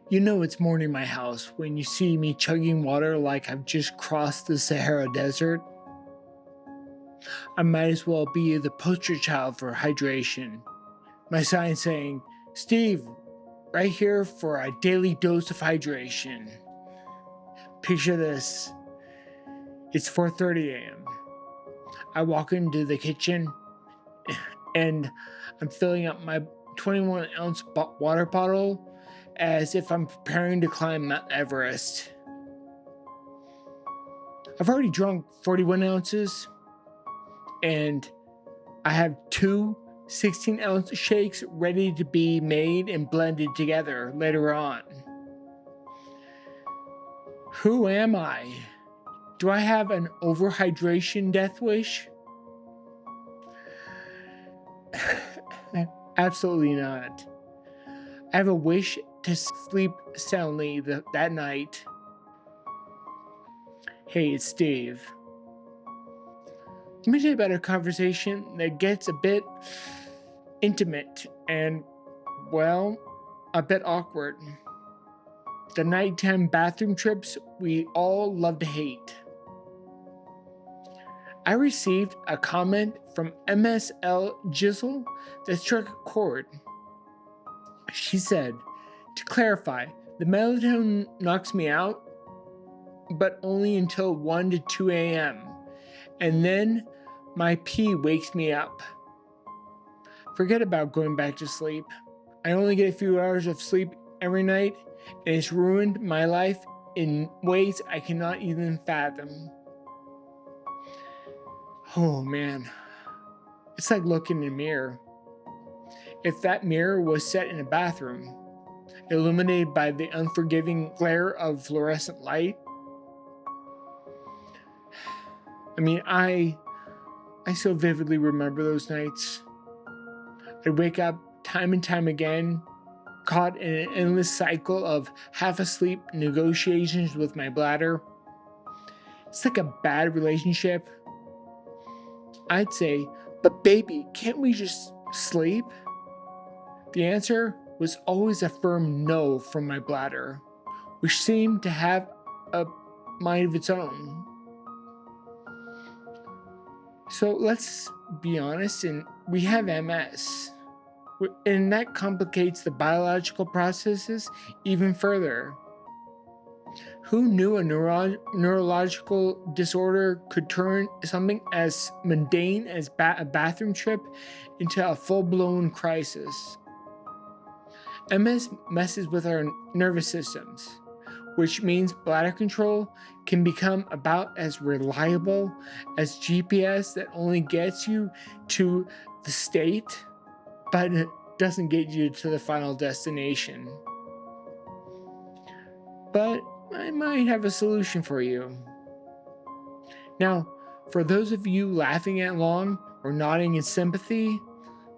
You know it's morning in my house when you see me chugging water like I've just crossed the Sahara Desert. I might as well be the poster child for hydration. My sign saying, Steve, right here for a daily dose of hydration. Picture this. It's 4:30 a.m. I walk into the kitchen and I'm filling up my 21-ounce water bottle as if I'm preparing to climb Mount Everest. I've already drunk 41 ounces and I have two 16-ounce shakes ready to be made and blended together later on. Who am I? Do I have an overhydration death wish? Absolutely not. I have a wish to sleep soundly that night. Hey, it's Steve. Let me tell you about a conversation that gets a bit intimate and, well, a bit awkward. The nighttime bathroom trips we all love to hate. I received a comment from MSL Jizzle that struck a chord. She said, to clarify, the melatonin knocks me out, but only until 1 to 2 a.m. And then my pee wakes me up. Forget about going back to sleep. I only get a few hours of sleep every night, and it's ruined my life in ways I cannot even fathom. Oh man, it's like looking in a mirror. If that mirror was set in a bathroom, illuminated by the unforgiving glare of fluorescent light, I so vividly remember those nights. I'd wake up time and time again, caught in an endless cycle of half-asleep negotiations with my bladder. It's like a bad relationship. I'd say, but baby, can't we just sleep? The answer was always a firm no from my bladder, which seemed to have a mind of its own. So let's be honest, and we have MS. And that complicates the biological processes even further. Who knew a neurological disorder could turn something as mundane as a bathroom trip into a full-blown crisis? MS messes with our nervous systems, which means bladder control can become about as reliable as GPS that only gets you to the state, but it doesn't get you to the final destination. But I might have a solution for you. Now, for those of you laughing along or nodding in sympathy,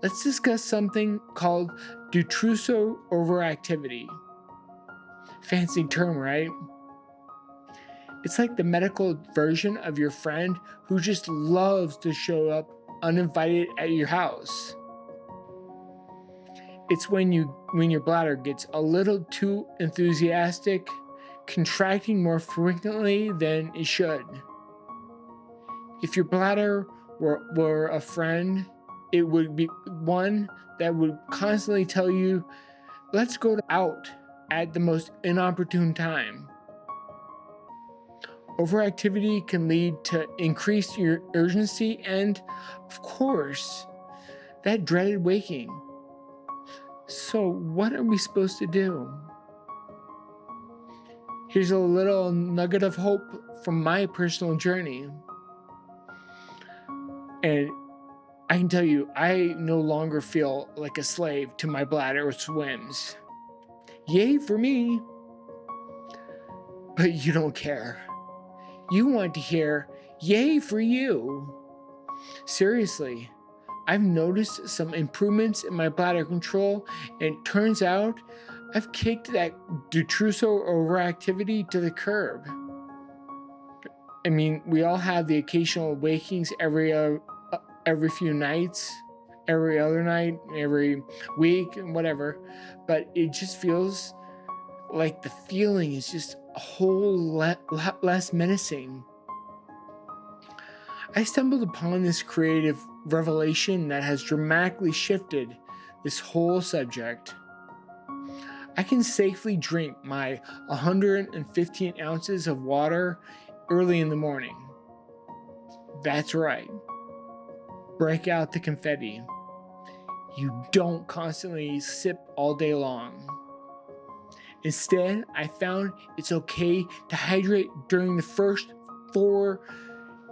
let's discuss something called dysfunction overactivity. Fancy term, right? It's like the medical version of your friend who just loves to show up uninvited at your house. It's when your bladder gets a little too enthusiastic, contracting more frequently than it should. If your bladder were a friend, it would be one that would constantly tell you, let's go out at the most inopportune time. Overactivity can lead to increased urgency and, of course, that dreaded waking. So what are we supposed to do? Here's a little nugget of hope from my personal journey. And I can tell you, I no longer feel like a slave to my bladder whims. Yay for me! But you don't care. You want to hear, yay for you! Seriously, I've noticed some improvements in my bladder control, and it turns out I've kicked that dysfunction overactivity to the curb. I mean, we all have the occasional wakings every few nights, every other night, every week, and whatever, but it just feels like the feeling is just a whole lot less menacing. I stumbled upon this creative revelation that has dramatically shifted this whole subject. I can safely drink my 115 ounces of water early in the morning. That's right. Break out the confetti. You don't constantly sip all day long. Instead, I found it's okay to hydrate during the first 4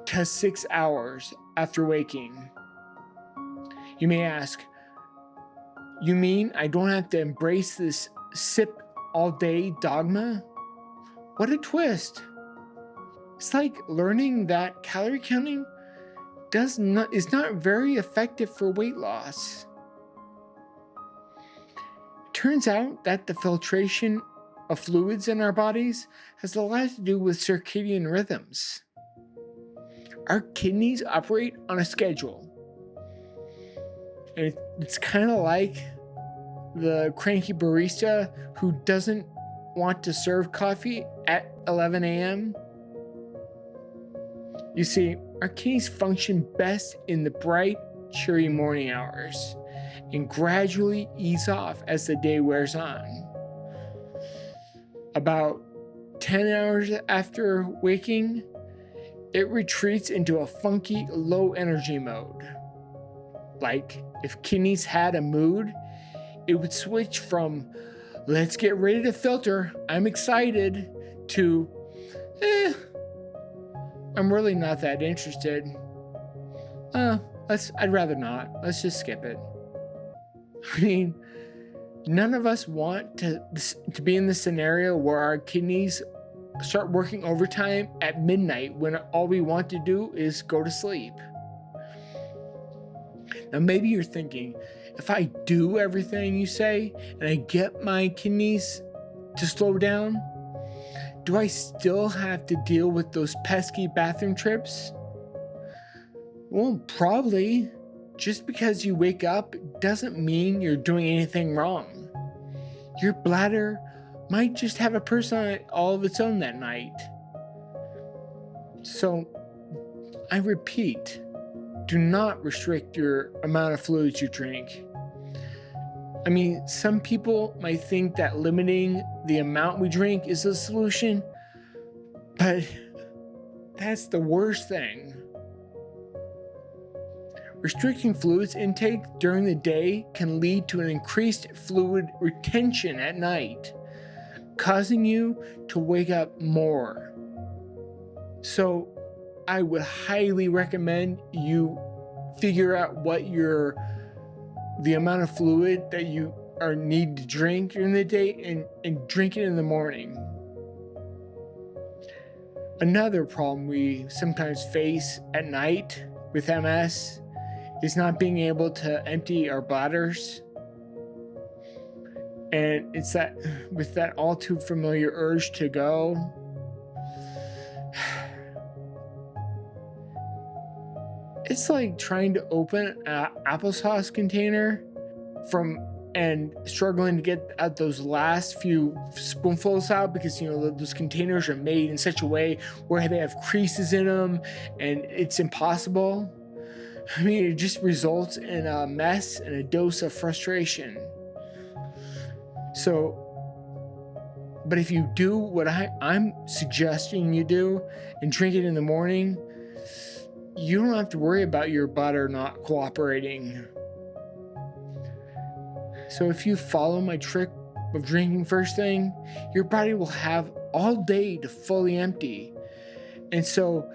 to 6 hours after waking. You may ask, you mean I don't have to embrace this sip all day dogma? What a twist! It's like learning that calorie counting is not very effective for weight loss. It turns out that the filtration of fluids in our bodies has a lot to do with circadian rhythms. Our kidneys operate on a schedule. And it's kind of like the cranky barista who doesn't want to serve coffee at 11 a.m. You see, our kidneys function best in the bright, cheery morning hours and gradually ease off as the day wears on. About 10 hours after waking, it retreats into a funky, low energy mode. Like if kidneys had a mood, it would switch from let's get ready to filter, I'm excited, to I'm really not that interested. I'd rather not. Let's just skip it. I mean, none of us want to be in the scenario where our kidneys start working overtime at midnight when all we want to do is go to sleep. Now, maybe you're thinking, if I do everything you say and I get my kidneys to slow down, do I still have to deal with those pesky bathroom trips? Well, probably. Just because you wake up doesn't mean you're doing anything wrong. Your bladder might just have a personality all of its own that night. So, I repeat, do not restrict your amount of fluids you drink. I mean, some people might think that limiting the amount we drink is the solution, but that's the worst thing. Restricting fluids intake during the day can lead to an increased fluid retention at night, causing you to wake up more. So I would highly recommend you figure out what the amount of fluid that you need to drink during the day and drink it in the morning. Another problem we sometimes face at night with MS is not being able to empty our bladders. And it's with that all too familiar urge to go. It's like trying to open an applesauce container and struggling to get out those last few spoonfuls out because, those containers are made in such a way where they have creases in them and it's impossible. I mean, it just results in a mess and a dose of frustration. But if you do what I'm suggesting you do and drink it in the morning, you don't have to worry about your bladder not cooperating. So if you follow my trick of drinking first thing, your body will have all day to fully empty. And so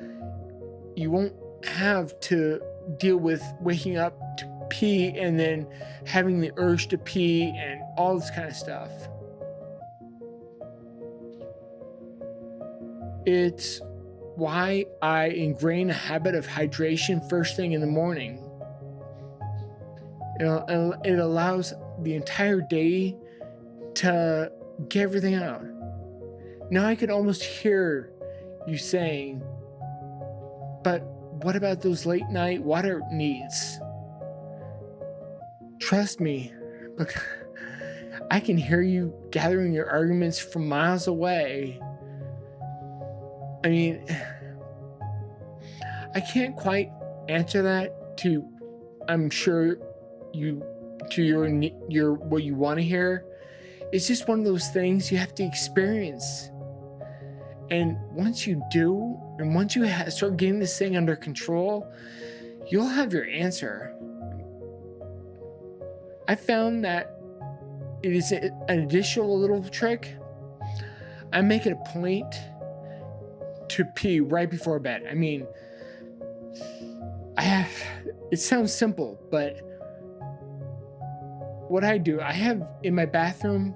you won't have to deal with waking up to pee and then having the urge to pee and all this kind of stuff. It's why I ingrain a habit of hydration first thing in the morning. It allows the entire day to get everything out. Now I could almost hear you saying, but what about those late night water needs? Trust me, look, I can hear you gathering your arguments from miles away. I mean, I can't quite answer that to, I'm sure your what you want to hear. It's just one of those things you have to experience. And once you do, and once you start getting this thing under control, you'll have your answer. I found that it is an additional little trick. I make it a point to pee right before bed. I mean, it sounds simple, but what I do, I have in my bathroom,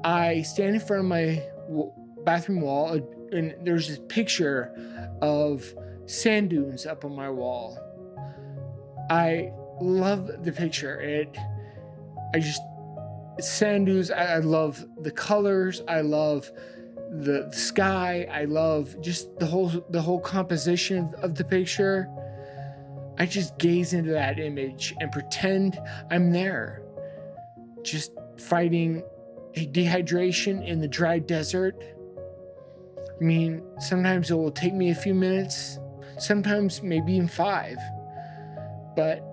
I stand in front of my bathroom wall, and there's this picture of sand dunes up on my wall. I love the picture. Sand dunes, I love the colors, I love the sky, I love just the whole composition of the picture. I just gaze into that image and pretend I'm there, just fighting dehydration in the dry desert. I mean, sometimes it will take me a few minutes, sometimes maybe even 5. But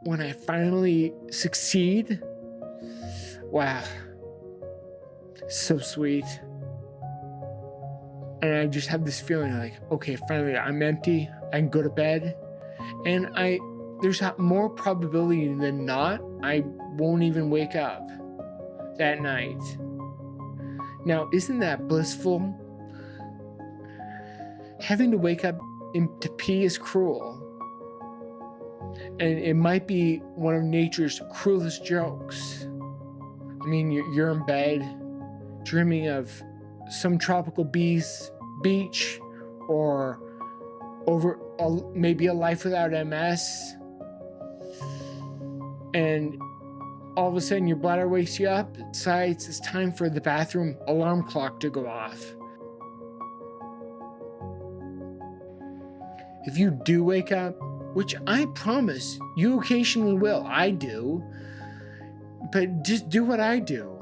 when I finally succeed, wow, so sweet. And I just have this feeling like, okay, finally I'm empty, I can go to bed. And there's more probability than not, I won't even wake up that night. Now, isn't that blissful? Having to wake up to pee is cruel. And it might be one of nature's cruelest jokes. I mean, you're in bed, dreaming of some tropical beach, or maybe a life without MS. And all of a sudden your bladder wakes you up, it decides it's time for the bathroom alarm clock to go off. If you do wake up, which I promise you occasionally will, I do, but just do what I do.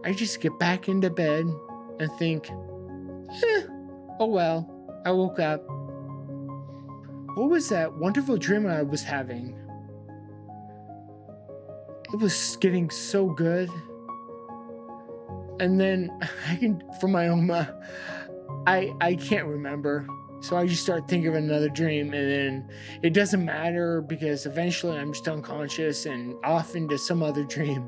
I just get back into bed and think, oh well, I woke up. What was that wonderful dream I was having? It was getting so good. And then from my own, I can't remember. So I just start thinking of another dream, and then it doesn't matter because eventually I'm just unconscious and off into some other dream.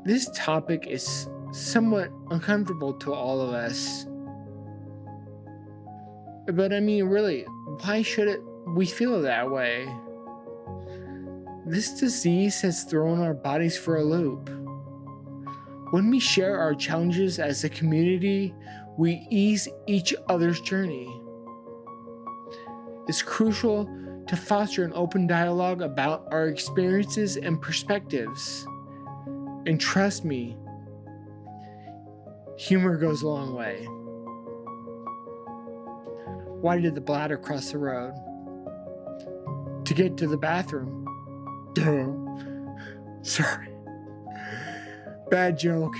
This topic is somewhat uncomfortable to all of us. But I mean, really, why should we feel that way? This disease has thrown our bodies for a loop. When we share our challenges as a community, we ease each other's journey. It's crucial to foster an open dialogue about our experiences and perspectives. And trust me, humor goes a long way. Why did the bladder cross the road? To get to the bathroom. Duh. Sorry. Bad joke.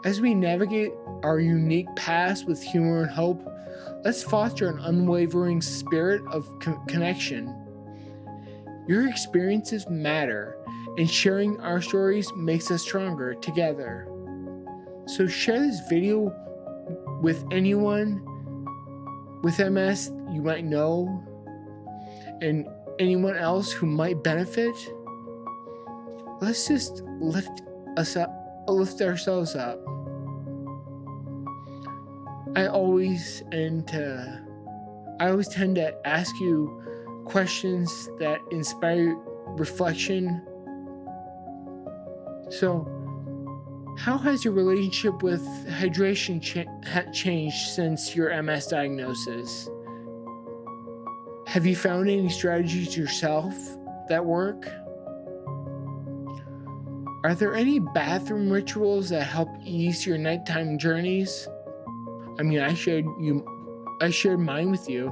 As we navigate our unique past with humor and hope, let's foster an unwavering spirit of connection. Your experiences matter, and sharing our stories makes us stronger together. So share this video with anyone with MS you might know, and anyone else who might benefit. Let's just lift ourselves up. I always tend to ask you questions that inspire reflection. So, how has your relationship with hydration changed since your MS diagnosis? Have you found any strategies yourself that work? Are there any bathroom rituals that help ease your nighttime journeys? I mean, I shared mine with you.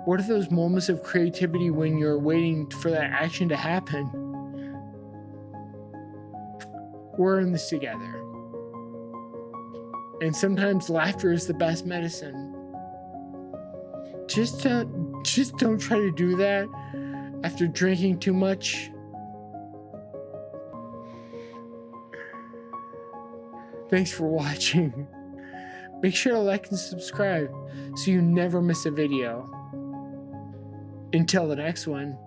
What are those moments of creativity when you're waiting for that action to happen? We're in this together. And sometimes laughter is the best medicine. Just don't try to do that after drinking too much. Thanks for watching. Make sure to like and subscribe so you never miss a video. Until the next one.